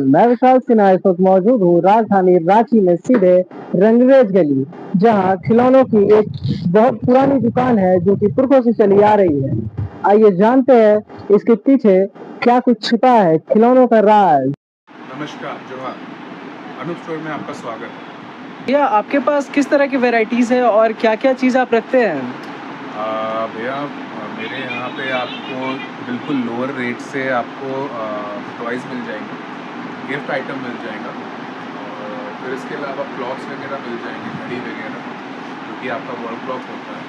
मैं विशाल सिन्हा इस वक्त मौजूद हूँ राजधानी रांची में सीधे रंगरेज गली, जहाँ खिलौनों की एक बहुत पुरानी दुकान है जो कि पुरखों से चली आ रही है। आइए जानते हैं इसके पीछे क्या कुछ छिपा है, खिलौनों का राज। नमस्कार, जोहार। अनूप स्टोर में आपका स्वागत है। भैया, आपके पास किस तरह की वैरायटीज है और क्या क्या चीज़ आप रखते हैं? भैया, मेरे यहाँ पे आपको बिल्कुल लोअर रेट से आपको टॉयज़ मिल जाएंगे, गिफ्ट आइटम मिल जाएगा और फिर इसके अलावा क्लॉक्स वगैरह मिल जाएंगे, घड़ी वगैरह जो कि आपका वॉल क्लॉक होता है।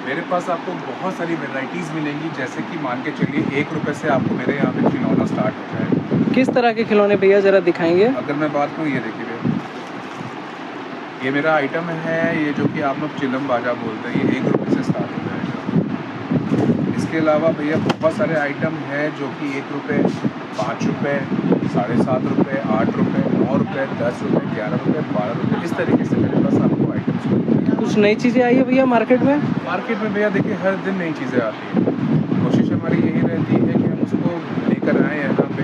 मेरे पास आपको बहुत सारी वैरायटीज़ मिलेंगी, जैसे कि मान के चलिए 1 रुपये से आपको मेरे यहाँ पे खिलौना स्टार्ट हो जाएगा। किस तरह के खिलौने भैया, ज़रा दिखाएंगे? अगर मैं बात करूँ, ये देखिए भैया, ये मेरा आइटम है, ये जो कि आप लोग चिलम बाजा बोलते हैं, ये 1 रुपये से स्टार्ट हो जाएगा। इसके अलावा भैया बहुत सारे आइटम हैं जो कि 1 रुपये, 5 रुपये, 7.5 रुपये, 8 रुपये, 9 रुपये, 10 रुपये, 11 रुपये, 12 रुपये, इस तरीके से मेरे पास आपको आइटम्स मिलते हैं। कुछ नई चीज़ें आई है भैया मार्केट में? मार्केट में भैया देखिए हर दिन नई चीज़ें आती हैं। कोशिश हमारी यही रहती है कि हम उसको लेकर आएँ यहाँ पे।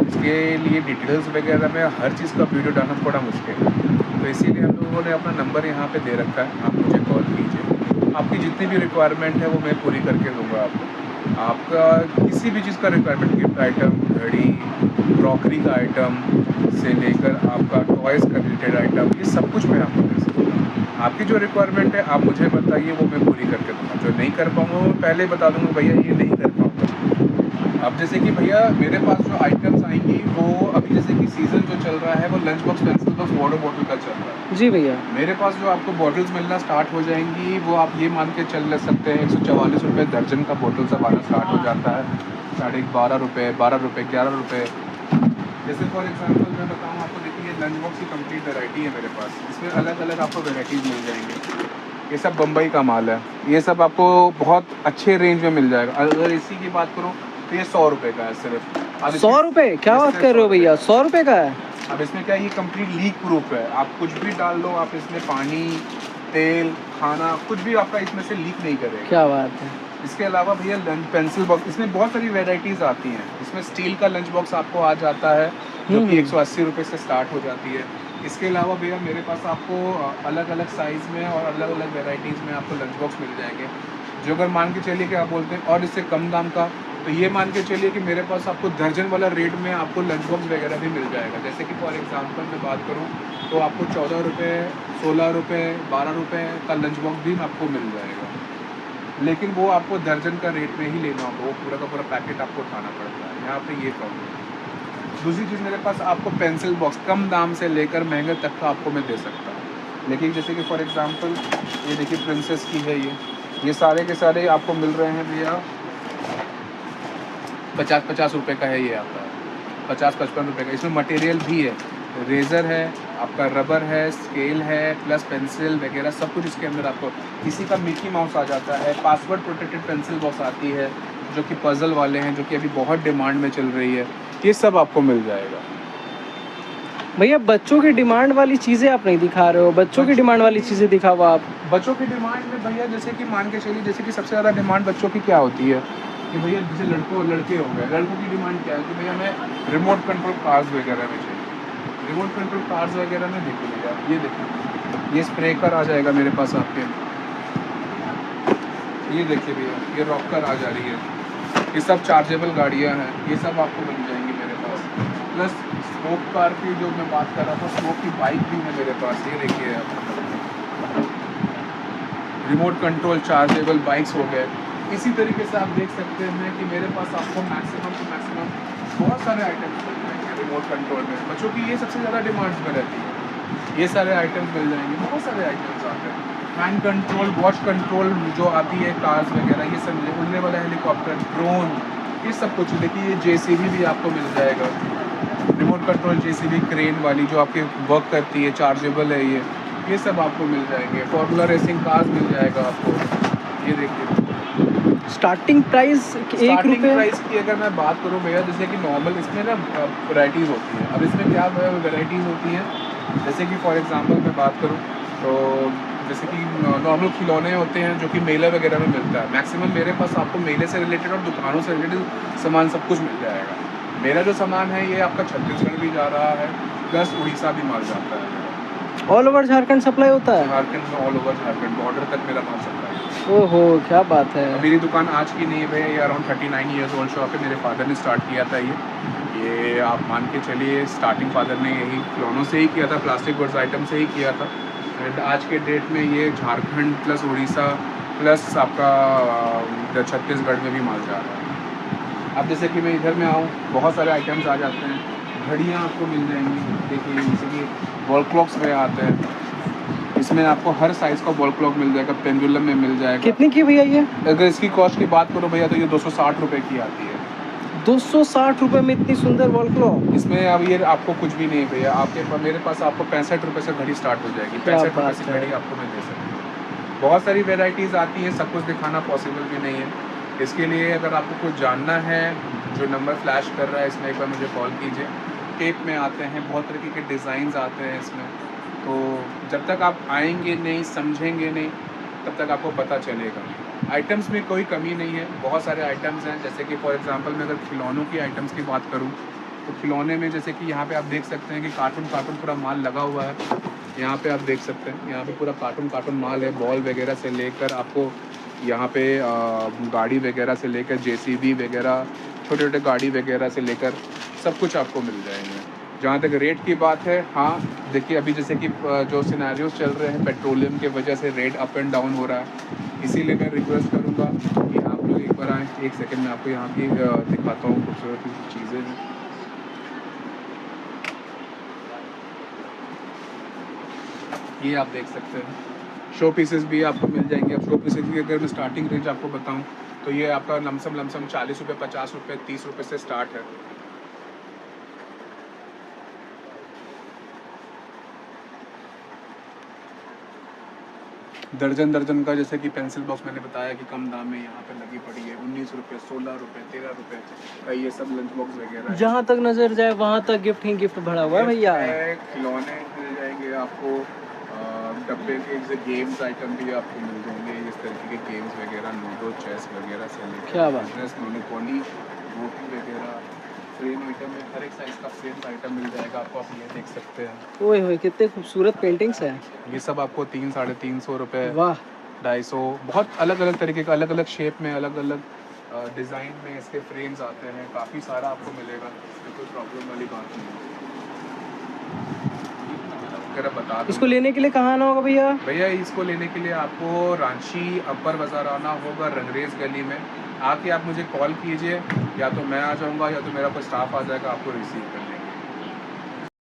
इसके लिए डिटेल्स वगैरह में हर चीज़ का वीडियो डालना थोड़ा मुश्किल है, तो इसीलिए हम लोगों ने अपना नंबर यहाँ पे दे रखा है। आप मुझे कॉल कीजिए, आपकी जितनी भी रिक्वायरमेंट है वो मैं पूरी करके दूँगा आपको। आपका किसी भी चीज़ का रिक्वायरमेंट, गिफ्ट आइटम, घड़ी, क्रॉकरी का आइटम से लेकर आपका टॉयज़ का रिलेटेड आइटम, ये सब कुछ मैं आपको दे सकता हूँ। आपकी जो रिक्वायरमेंट है आप मुझे बताइए, वो मैं पूरी करके दूँगा। जो नहीं कर पाऊँगा वो पहले बता दूँगा, भैया ये नहीं कर पाऊँगा। अब जैसे कि भैया मेरे पास जो आइटम्स आएंगी वो अभी जैसे कि सीज़न जो चल रहा है वो lunch box, pencil box, water bottle का चल रहा है। जी भैया। मेरे पास जो आपको बॉटल्स मिलना स्टार्ट हो जाएंगी वो आप ये मान के चल सकते हैं 144 रुपये दर्जन का बॉटल सब आना स्टार्ट हो जाता है। 12.5 रुपये, 12 रुपये, 11 रुपये। जैसे फॉर एग्जांपल मैं बताऊँ आपको, देखिए ये लंच बॉक्स की कंप्लीट वैरायटी है मेरे पास। इसमें अलग अलग आपको वैराइटीज़ मिल जाएंगे। ये सब बम्बई का माल है, ये सब आपको बहुत अच्छे रेंज में मिल जाएगा। अगर इसी की बात करूँ तो ये 100 रुपये का है सिर्फ। अब 100 रुपये? क्या बात कर रहे हो भैया, 100 रुपये का है? अब इसमें क्या है, ये कंप्लीट लीक प्रूफ है। आप कुछ भी डाल लो, आप इसमें पानी, तेल, खाना, कुछ भी आपका इसमें से लीक नहीं करेगा। क्या बात है। इसके अलावा भैया लंच पेंसिल बॉक्स, इसमें बहुत सारी वेराइटीज़ आती हैं। इसमें स्टील का लंच बॉक्स आपको आ जाता है जो कि 180 रुपये से स्टार्ट हो जाती है। इसके अलावा भैया मेरे पास आपको अलग अलग साइज़ में और अलग अलग वेराइटीज़ में आपको लंच बॉक्स मिल जाएंगे, जो अगर मान के चलिए कि आप बोलते हैं और इससे कम दाम का, तो ये मान के चलिए कि मेरे पास आपको दर्जन वाला रेट में आपको लंच बॉक्स वगैरह भी मिल जाएगा। जैसे कि फॉर एग्जांपल मैं बात करूँ तो आपको 14 रुपये, 16 रुपये, 12 रुपये का लंच बॉक्स भी आपको मिल जाएगा, लेकिन वो आपको दर्जन का रेट में ही लेना होगा, वो पूरा का पूरा पैकेट आपको उठाना पड़ता है। यहाँ पे ये प्रॉब्लम है। दूसरी चीज़, मेरे पास आपको पेंसिल बॉक्स कम दाम से लेकर महंगे तक का आपको मैं दे सकता हूँ। लेकिन जैसे कि फॉर एग्जांपल ये देखिए प्रिंसेस की है, ये सारे के सारे आपको मिल रहे हैं भैया 50-50 रुपये का है। ये आपका 50-55 रुपये का। इसमें मटेरियल भी है, रेज़र है, आपका रबर है, स्केल है, प्लस पेंसिल वगैरह सब कुछ इसके अंदर आपको। किसी का मिकी माउस आ जाता है, पासवर्ड प्रोटेक्टेड पेंसिल बॉक्स आती है जो कि पज़ल वाले हैं, जो कि अभी बहुत डिमांड में चल रही है। ये सब आपको मिल जाएगा। भैया बच्चों की डिमांड वाली चीज़ें आप नहीं दिखा रहे हो, बच्चों की डिमांड वाली चीज़ें दिखाओ आप। बच्चों की डिमांड में भैया जैसे कि मान के चलिए, जैसे कि सबसे ज़्यादा डिमांड बच्चों की क्या होती है कि भैया जैसे लड़के हो गए, लड़कों की डिमांड क्या है कि भैया हमें रिमोट कंट्रोल कार्स वगैरह में चाहिए। रिमोट कंट्रोल कार्स वगैरह में देखो भैया, ये देखिए, ये स्प्रेकर आ जाएगा मेरे पास आपके। ये देखिए भैया, ये रॉकर आ जा रही है, ये सब चार्जेबल गाड़ियाँ हैं, ये सब आपको मिल जाएंगी मेरे पास। प्लस स्मोक कार की जो मैं बात कर रहा था, स्मोक की बाइक भी है मेरे पास। ये देखिए आप, रिमोट कंट्रोल चार्जेबल बाइक्स हो गए। इसी तरीके से आप देख सकते हैं कि मेरे पास आपको मैक्सिमम टू मैक्सिमम बहुत सारे आइटम्स मिल जाएंगे रिमोट कंट्रोल में। बच्चों की ये सबसे ज़्यादा डिमांड्स में रहती है। ये सारे आइटम्स मिल जाएंगे, बहुत सारे आइटम्स आते हैं। हैंड कंट्रोल, वॉच कंट्रोल जो आती है, कार्स वगैरह, ये सब, उड़ने वाला हेलीकॉप्टर, ड्रोन, ये सब कुछ। देखिए ये JCB भी आपको मिल जाएगा, रिमोट कंट्रोल JCB क्रेन वाली जो आपके वर्क करती है, चार्जेबल है ये सब आपको मिल जाएंगे। फॉर्मूला रेसिंग कार्स मिल जाएगा आपको। ये देखिए स्टार्टिंग प्राइस 1 रुपये। प्राइस की अगर मैं बात करूँ भैया, जैसे कि नॉर्मल इसमें ना वैराइटीज़ होती हैं। अब इसमें क्या वैराइटीज़ होती हैं, जैसे कि फॉर एग्जांपल मैं बात करूँ तो जैसे कि नॉर्मल खिलौने होते हैं जो कि मेले वगैरह में मिलता है। मैक्सिमम मेरे पास आपको मेले से रिलेटेड और दुकानों से रिलेटेड सामान सब कुछ मिल जाएगा। मेरा जो सामान है ये आपका छत्तीसगढ़ भी जा रहा है, प्लस उड़ीसा भी माल जाता है। ऑल ओवर झारखंड सप्लाई होता है? झारखंड में ऑल ओवर झारखंड बॉर्डर तक मेरा माल सप्लाई है। ओहो, क्या बात है। मेरी दुकान आज की नहीं है भैया, ये अराउंड 39 ईयर्स ओल्ड शॉप है। मेरे फादर ने स्टार्ट किया था ये आप मान के चलिए स्टार्टिंग फादर ने यही खिलौनों से ही किया था, प्लास्टिक गुड्स आइटम से ही किया था। एंड आज के डेट में ये झारखंड प्लस उड़ीसा प्लस आपका छत्तीसगढ़ में भी माल जा रहा है। अब जैसे कि मैं इधर में आऊँ, बहुत सारे आइटम्स आ जाते हैं। घड़ियाँ आपको मिल जाएंगी, देखिए जैसे कि वॉल क्लॉक्स में आते हैं, इसमें आपको हर साइज़ का वॉल क्लॉक मिल जाएगा, पेंडुलम में मिल जाएगा। कितनी की भैया ये? अगर इसकी कॉस्ट की बात करो भैया तो ये 260 रुपये की आती है। 260 रुपये में इतनी सुंदर वॉल क्लॉक? इसमें अब ये आपको कुछ भी नहीं भैया, आपके मेरे पास आपको 65 रुपये से घड़ी स्टार्ट हो जाएगी। 65 रुपये से घड़ी आपको मैं दे सकती हूँ। बहुत सारी वेराइटीज़ आती हैं, सब कुछ दिखाना पॉसिबल भी नहीं है। इसके लिए अगर आपको कुछ जानना है, जो नंबर फ्लैश कर रहा है इसमें एक बार मुझे कॉल कीजिए। टेप में आते हैं, बहुत तरीके के डिज़ाइंस आते हैं इसमें, तो जब तक आप आएंगे नहीं, समझेंगे नहीं, तब तक आपको पता चलेगा। आइटम्स में कोई कमी नहीं है, बहुत सारे आइटम्स हैं। जैसे कि फॉर एग्जांपल मैं अगर खिलौनों की आइटम्स की बात करूं तो खिलौने में जैसे कि यहाँ पे आप देख सकते हैं कि कार्टून पूरा माल लगा हुआ है। यहाँ पे आप देख सकते हैं, यहाँ पे पूरा कार्टून माल है। बॉल वगैरह से लेकर आपको यहाँ पे गाड़ी वगैरह से लेकर JCB वगैरह, छोटे छोटे गाड़ी वगैरह से लेकर सब कुछ आपको मिल जाएंगे। जहाँ तक रेट की बात है, हाँ देखिए अभी जैसे कि जो सिनेरियोज चल रहे हैं, पेट्रोलियम के वजह से रेट अप एंड डाउन हो रहा है। इसीलिए मैं रिक्वेस्ट करूँगा कि आप लोग एक बार आएँ। एक सेकंड में आपको यहाँ की दिखाता हूँ खूबसूरत चीज़ें हैं। ये आप देख सकते हैं, शो पीसेस भी आपको मिल जाएंगे। अब शो पीसेस की अगर मैं स्टार्टिंग रेंज आपको बताऊँ तो ये आपका लमसम 40 रुपये, 50 रुपये, 30 रुपये से स्टार्ट है। दर्जन का जैसे कि पेंसिल बॉक्स मैंने बताया कि कम दाम में यहाँ पे लगी पड़ी है। 19 रुपये, 16 रुपये, 13 रुपये का ये सब लंच बॉक्स वगैरह। जहाँ तक नजर जाए वहाँ तक गिफ्ट ही गिफ्ट भरा हुआ है भैया। खिलौने मिल जाएंगे आपको, डब्बे के जैसे गेम्स आइटम भी आपको मिल जाएंगे। इस तरीके के गेम्स वगैरह, लूडो, चेस वगैरह से लेकर क्या बात, बिजनेस, मोनोपोली, रोटी वगैरह, फ्रेम आइटम में हर एक साइज़ का फ्रेम आइटम मिल जाएगा आपको। आप ये देख सकते हैं, ओए होए कितने खूबसूरत पेंटिंग्स हैं। ये सब आपको 300, 350 रुपये, वाह, 250, बहुत अलग अलग तरीके का, अलग अलग शेप में, अलग अलग डिज़ाइन में इसके फ्रेम्स आते हैं। काफ़ी सारा आपको मिलेगा, इसमें कोई प्रॉब्लम वाली बात नहीं है। अगर बता दूँ इसको लेने के लिए कहाँ आना होगा भैया? भैया इसको लेने के लिए आपको रांची अपर बाज़ार आना होगा, रंगरेज गली में। आके आप मुझे कॉल कीजिए, या तो मैं आ जाऊँगा या तो मेरा कोई स्टाफ आ जाएगा आपको रिसीव करने।